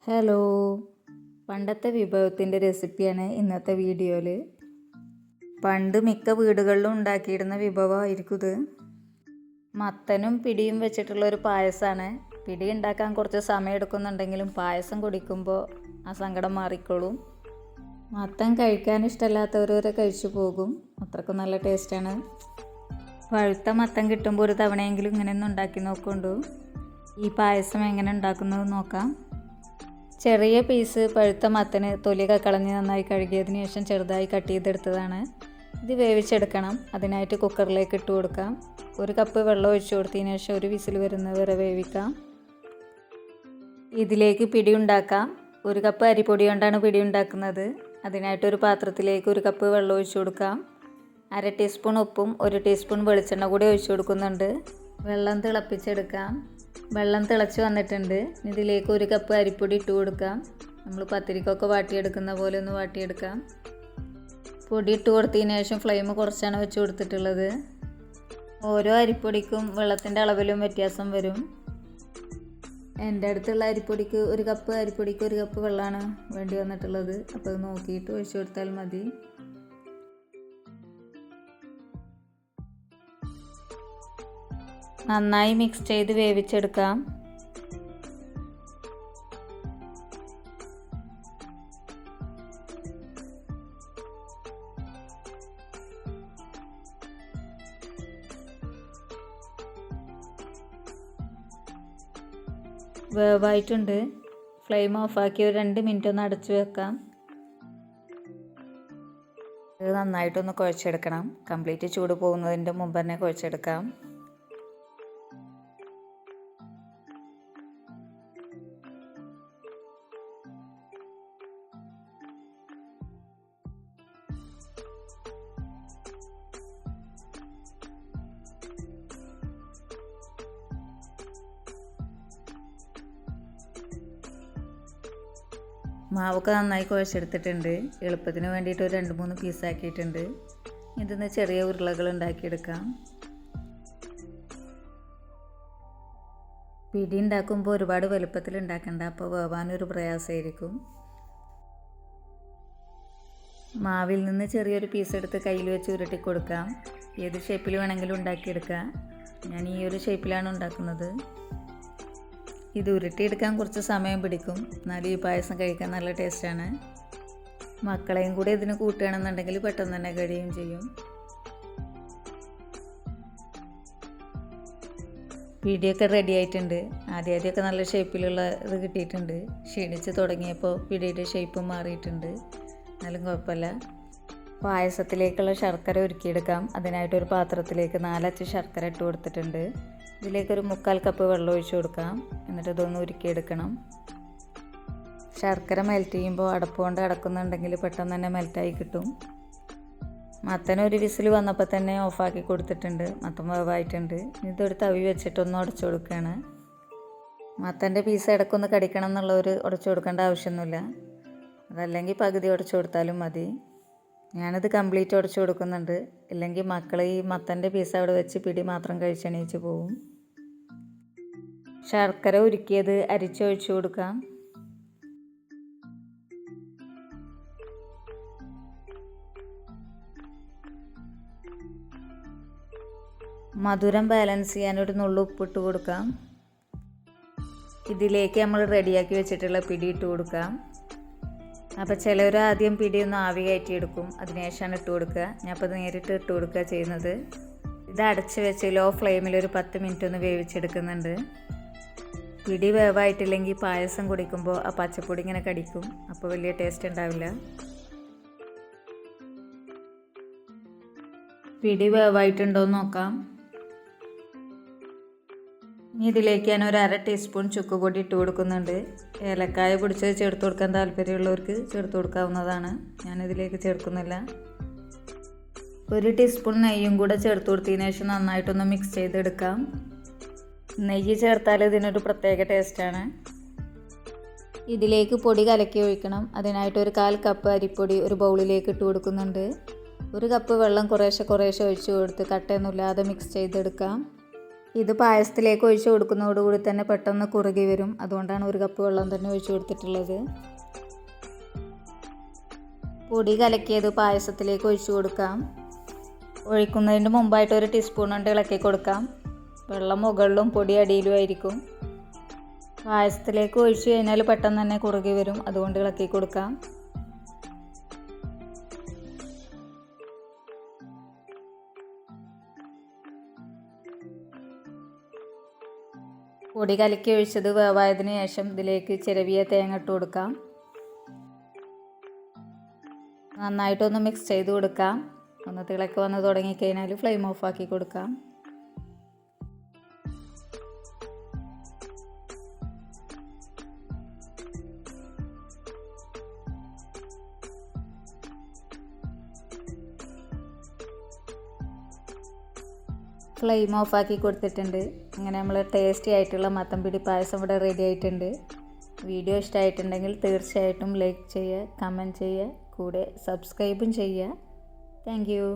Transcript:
Hello, പണ്ടത്തെ വിഭവത്തിൻ്റെ റെസിപ്പിയാണ് ഇന്നത്തെ വീഡിയോയിൽ. പണ്ട് മിക്ക വീടുകളിലും ഉണ്ടാക്കിയിരുന്ന വിഭവമായിരിക്കും ഇത്. മത്തനും പിടിയും വെച്ചിട്ടുള്ള ഒരു പായസമാണ്. പിടി ഉണ്ടാക്കാൻ കുറച്ച് സമയം എടുക്കുന്നുണ്ടെങ്കിലും പായസം കുടിക്കുമ്പോൾ ആ സങ്കടം മാറിക്കോളും. മത്തൻ കഴിക്കാൻ ഇഷ്ടമല്ലാത്തവരെ കഴിച്ചു പോകും, അത്രക്കും നല്ല ടേസ്റ്റാണ്. പഴുത്ത മത്തൻ കിട്ടുമ്പോൾ ഒരു തവണയെങ്കിലും ഇങ്ങനെയൊന്നും ഉണ്ടാക്കി നോക്കൊണ്ടു. ഈ പായസം എങ്ങനെ ഉണ്ടാക്കുന്നത് നോക്കാം. ചെറിയ പീസ് പഴുത്ത മത്തന് തൊലിയൊക്കെ കളഞ്ഞ് നന്നായി കഴുകിയതിന് ശേഷം ചെറുതായി കട്ട് ചെയ്തെടുത്തതാണ്. ഇത് വേവിച്ചെടുക്കണം. അതിനായിട്ട് കുക്കറിലേക്ക് ഇട്ട് കൊടുക്കാം. 1 കപ്പ് വെള്ളം ഒഴിച്ചു കൊടുത്തതിന് ശേഷം 1 വിസിൽ വരുന്നവരെ വേവിക്കാം. ഇതിലേക്ക് പിടി ഉണ്ടാക്കാം. 1 കപ്പ് അരിപ്പൊടി കൊണ്ടാണ് പിടി ഉണ്ടാക്കുന്നത്. അതിനായിട്ട് ഒരു പാത്രത്തിലേക്ക് 1 കപ്പ് വെള്ളം ഒഴിച്ചു കൊടുക്കാം. 1/2 ടീസ്പൂൺ ഉപ്പും 1 ടീസ്പൂൺ വെളിച്ചെണ്ണ കൂടി ഒഴിച്ചു കൊടുക്കുന്നുണ്ട്. വെള്ളം തിളപ്പിച്ചെടുക്കാം. വെള്ളം തിളച്ച് വന്നിട്ടുണ്ട്. ഇതിലേക്ക് 1 കപ്പ് അരിപ്പൊടി ഇട്ട് കൊടുക്കാം. നമ്മൾ പത്തിരിക്കൊക്കെ വാട്ടിയെടുക്കുന്ന പോലെ ഒന്ന് വാട്ടിയെടുക്കാം. പൊടി ഇട്ട് കൊടുത്തതിന് ശേഷം ഫ്ലെയിം കുറച്ചാണ് വെച്ച് കൊടുത്തിട്ടുള്ളത്. ഓരോ അരിപ്പൊടിക്കും വെള്ളത്തിൻ്റെ അളവിലും വ്യത്യാസം വരും. എൻ്റെ അടുത്തുള്ള അരിപ്പൊടിക്ക് 1 കപ്പ് അരിപ്പൊടിക്ക് 1 കപ്പ് വെള്ളമാണ് വേണ്ടി വന്നിട്ടുള്ളത്. അപ്പോൾ അത് നോക്കിയിട്ട് ഒഴിച്ചു കൊടുത്താൽ മതി. നന്നായി മിക്സ് ചെയ്ത് വേവിച്ചെടുക്കാം. വേവായിട്ടുണ്ട്. ഫ്ലെയിം ഓഫാക്കി ഒരു 2 മിനിറ്റ് ഒന്ന് അടച്ചു വെക്കാം. ഇത് നന്നായിട്ടൊന്ന് കുഴച്ചെടുക്കണം. കംപ്ലീറ്റ് ചൂട് പോകുന്നതിൻ്റെ മുമ്പ് തന്നെ കുഴച്ചെടുക്കാം. മാവൊക്കെ നന്നായി കുഴച്ചെടുത്തിട്ടുണ്ട്. എളുപ്പത്തിന് വേണ്ടിയിട്ട് ഒരു 2-3 പീസാക്കിയിട്ടുണ്ട്. ഇതിന്ന് ചെറിയ ഉരുളകൾ ഉണ്ടാക്കിയെടുക്കാം. പിടി ഉണ്ടാക്കുമ്പോൾ ഒരുപാട് വലുപ്പത്തിൽ ഉണ്ടാക്കണ്ട, അപ്പോൾ വേവാനൊരു പ്രയാസമായിരിക്കും. മാവിൽ നിന്ന് ചെറിയൊരു പീസ് എടുത്ത് കയ്യിൽ വെച്ച് ഉരുട്ടി കൊടുക്കാം. ഏത് ഷേപ്പിൽ വേണമെങ്കിലും ഉണ്ടാക്കിയെടുക്കാം. ഞാൻ ഈ ഒരു ഷേപ്പിലാണ് ഉണ്ടാക്കുന്നത്. ഇത് ഉരുട്ടിയെടുക്കാൻ കുറച്ച് സമയം പിടിക്കും, എന്നാലും ഈ പായസം കഴിക്കാൻ നല്ല ടേസ്റ്റാണ്. മക്കളെയും കൂടി ഇതിന് കൂട്ടുകയാണെന്നുണ്ടെങ്കിൽ പെട്ടെന്ന് തന്നെ കഴിയുകയും ചെയ്യും. പിടിയൊക്കെ റെഡി ആയിട്ടുണ്ട്. ആദ്യമൊക്കെ നല്ല ഷേപ്പിലുള്ള ഇത് കിട്ടിയിട്ടുണ്ട്. ക്ഷീണിച്ച് തുടങ്ങിയപ്പോൾ പിടിയുടെ ഷേപ്പ് മാറിയിട്ടുണ്ട്, എന്നാലും കുഴപ്പമില്ല. പായസത്തിലേക്കുള്ള ശർക്കര ഉരുക്കിയെടുക്കാം. അതിനായിട്ടൊരു പാത്രത്തിലേക്ക് 4 അച്ച് ശർക്കര ഇട്ട് കൊടുത്തിട്ടുണ്ട്. ഇതിലേക്കൊരു 3/4 കപ്പ് വെള്ളം ഒഴിച്ചു കൊടുക്കാം. എന്നിട്ട് ഇതൊന്ന് ഉരുക്കിയെടുക്കണം. ശർക്കര മെൽറ്റ് ചെയ്യുമ്പോൾ അടപ്പ് കൊണ്ട് അടക്കുന്നുണ്ടെങ്കിൽ പെട്ടെന്ന് തന്നെ മെൽറ്റായി കിട്ടും. മത്തൻ ഒരു വിസിൽ വന്നപ്പോൾ തന്നെ ഓഫാക്കി കൊടുത്തിട്ടുണ്ട്. മത്തൻ വേവായിട്ടുണ്ട്. ഇതൊരു തവി വെച്ചിട്ടൊന്ന് ഉടച്ചു കൊടുക്കുകയാണ്. മത്തൻ്റെ പീസ് ഇടയ്ക്കൊന്ന് കടിക്കണം എന്നുള്ളവർ ഉടച്ചു കൊടുക്കേണ്ട ആവശ്യമൊന്നുമില്ല. അതല്ലെങ്കിൽ പകുതി ഉടച്ചു കൊടുത്താലും മതി. ഞാനിത് കംപ്ലീറ്റ് ഉടച്ചു കൊടുക്കുന്നുണ്ട്. ഇല്ലെങ്കിൽ മക്കൾ ഈ മത്തൻ്റെ പീസ് അവിടെ വെച്ച് പിടി മാത്രം കഴിച്ചെണീച്ച് പോവും. ശർക്കര ഉരുക്കിയത് അരിച്ചൊഴിച്ചു കൊടുക്കാം. മധുരം ബാലൻസ് ചെയ്യാൻ ഒരു നുള്ളു ഉപ്പിട്ട് കൊടുക്കാം. ഇതിലേക്ക് നമ്മൾ റെഡിയാക്കി വെച്ചിട്ടുള്ള പിടി ഇട്ട് കൊടുക്കാം. അപ്പോൾ ചിലവർ ആദ്യം പിടി ഒന്ന് ആവി കയറ്റിയെടുക്കും, അതിനുശേഷമാണ് ഇട്ട് കൊടുക്കുക. ഞാൻ അപ്പോൾ നേരിട്ട് ഇട്ട് കൊടുക്കുക ചെയ്യുന്നത്. ഇത് അടച്ച് വെച്ച് ലോ ഫ്ലെയിമിൽ ഒരു 10 മിനിറ്റ് ഒന്ന് വേവിച്ചെടുക്കുന്നുണ്ട്. പിടി വേവായിട്ടില്ലെങ്കിൽ പായസം കുടിക്കുമ്പോൾ ആ പച്ചപ്പൊടി ഇങ്ങനെ കടിക്കും, അപ്പോൾ വലിയ ടേസ്റ്റ് ഉണ്ടാവില്ല. പിടി വേവായിട്ടുണ്ടോ എന്ന് നോക്കാം. ഇതിലേക്ക് ഞാൻ ഒരു 1/2 ടീസ്പൂൺ ചുക്ക് പൊടി ഇട്ട് കൊടുക്കുന്നുണ്ട്. ഏലക്കായ പൊടിച്ചത് ചേർത്ത് കൊടുക്കാൻ താല്പര്യമുള്ളവർക്ക് ചേർത്ത് കൊടുക്കാവുന്നതാണ്. ഞാനിതിലേക്ക് ചേർക്കുന്നില്ല. 1 ടീസ്പൂൺ നെയ്യും കൂടെ ചേർത്ത് കൊടുത്തതിന് ശേഷം നന്നായിട്ടൊന്ന് മിക്സ് ചെയ്തെടുക്കാം. നെയ്യ് ചേർത്താൽ ഇതിനൊരു പ്രത്യേക ടേസ്റ്റാണ്. ഇതിലേക്ക് പൊടി കലക്കി ഒഴിക്കണം. അതിനായിട്ട് ഒരു 1/4 കപ്പ് അരിപ്പൊടി ഒരു ബൗളിലേക്ക് ഇട്ട് കൊടുക്കുന്നുണ്ട്. 1 കപ്പ് വെള്ളം കുറേശ്ശെ ഒഴിച്ച് കൊടുത്ത് കട്ടയൊന്നുമില്ലാതെ മിക്സ് ചെയ്തെടുക്കാം. ഇത് പായസത്തിലേക്ക് ഒഴിച്ച് കൊടുക്കുന്നതോടുകൂടി തന്നെ പെട്ടെന്ന് കുറുകി വരും. അതുകൊണ്ടാണ് 1 കപ്പ് വെള്ളം തന്നെ ഒഴിച്ച് കൊടുത്തിട്ടുള്ളത്. പൊടി കലക്കിയത് പായസത്തിലേക്ക് ഒഴിച്ച് കൊടുക്കാം. ഒഴിക്കുന്നതിന് മുമ്പായിട്ട് 1 ടീസ്പൂൺ കൊണ്ട് ഇളക്കി കൊടുക്കാം. വെള്ളം മുകളിലും പൊടി അടിയിലും ആയിരിക്കും. പായസത്തിലേക്ക് ഒഴിച്ച് കഴിഞ്ഞാൽ പെട്ടെന്ന് തന്നെ കുറുകി വരും. അതുകൊണ്ട് ഇളക്കി കൊടുക്കാം. പൊടി കലക്കി ഒഴിച്ചത് വേവായതിനു ശേഷം ഇതിലേക്ക് ചിരവിയ തേങ്ങ ഇട്ട് കൊടുക്കാം. നന്നായിട്ടൊന്ന് മിക്സ് ചെയ്ത് കൊടുക്കാം. ഒന്ന് തിളക്ക് വന്ന് തുടങ്ങിക്കഴിഞ്ഞാൽ ഫ്ലെയിം ഓഫാക്കി കൊടുക്കാം. ഫ്ലെയിം ഓഫാക്കി കൊടുത്തിട്ടുണ്ട്. അങ്ങനെ നമ്മൾ ടേസ്റ്റി ആയിട്ടുള്ള മത്തംപിടി പായസം ഇവിടെ റെഡി ആയിട്ടുണ്ട്. വീഡിയോ ഇഷ്ടമായിട്ടുണ്ടെങ്കിൽ തീർച്ചയായിട്ടും ലൈക്ക് ചെയ്യുക, കമൻറ്റ് ചെയ്യുക, കൂടെ സബ്സ്ക്രൈബും ചെയ്യുക. Thank you.